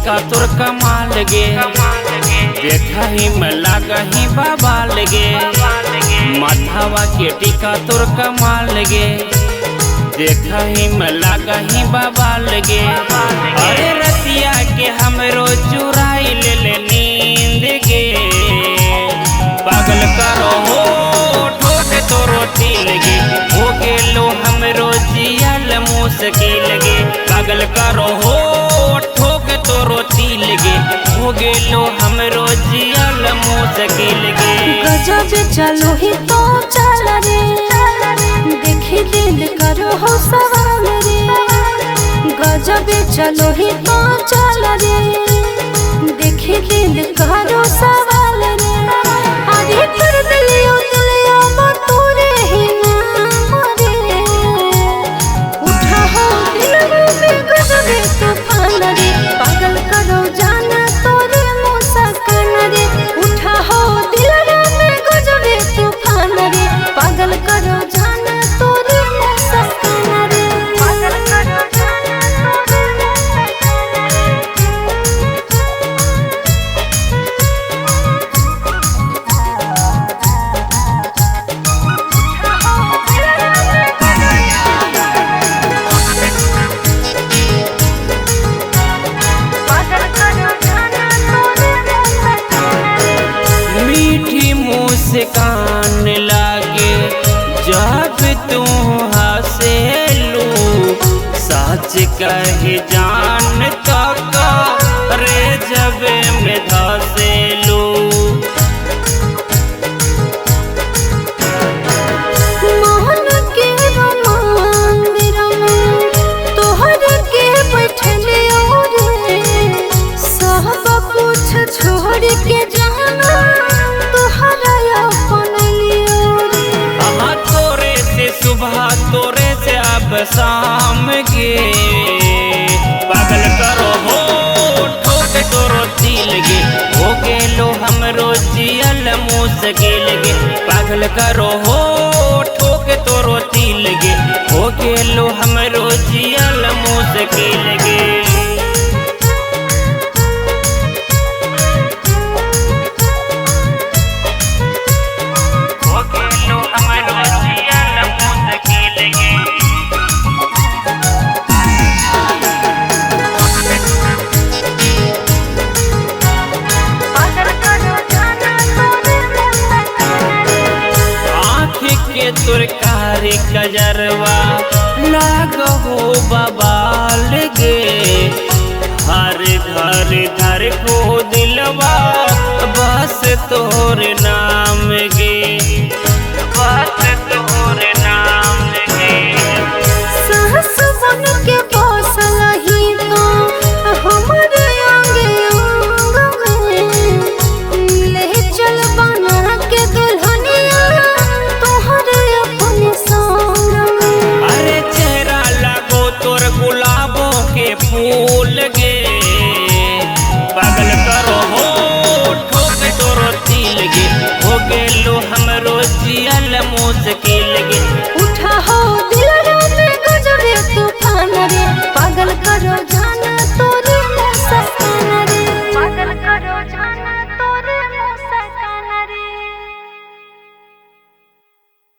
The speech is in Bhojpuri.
टिका तोर कमाल गे, देखा ही में लागा ही बाबा लगे। माथावा के टिका तोर कमाल गे, देखा ही में लागा ही बाबा लगे। अरे रतिया के हमरो चुराई ले नींद गे, पागल करो हो ठोक तोरो तिल गे, हो गेलो हमरो जियल मुश्किल गे। पागल करो हो ठोक तोरो तिल गे, हो गेलो हमरो जियल मुश्किल गे। गजब चलो ही तो चल रे, देखी दिल करो हो सवाल रे। गजब चलो ही तो चल रे, देखी दिल करो सवाल रे। आगे कर दिलियो दिलियो तोरे ही नाम रे, उठा हो दिल में गजब तूफान रे। पागल करो जाना तोरे मुस्कान रे, उठा हो दिल में गजब तूफान रे। पागल करो जाना तोरे मुस्कान रे, पागल करो जाना मुस्कान लागे जब तू हंसेलू, सच कहे जान तक रे जब में धसेलू। मोहन के रोमान बिरम तोहर के बैठले रे, सब कुछ छोड़ के जाना सुबह तोरे से अब शाम गे। पागल करो हो ठोक तोरो तिल गे, हो गेलो हमरो जियल मुश्किल गे। पागल करो हो ठोक तोरो तिल गे, हो गेलो हमरो जियल मुश्किल गे। तुरकारी कजरवा लागो बबाल गे, हर घर घर को दिलवा बस तोर नाम गे, बस तोर नाम गे। सास बन के बसल ही तो हमरे आगे आंग में, ले चल बना के दुल्हनिया तोहरे अपने संग में। अरे चेहरा लगो तोर गुलाबों के फूल गे, पागल करो हो ठोक तोरो तिल गे, हो गेलो हमरो जियल मुश्किल गे।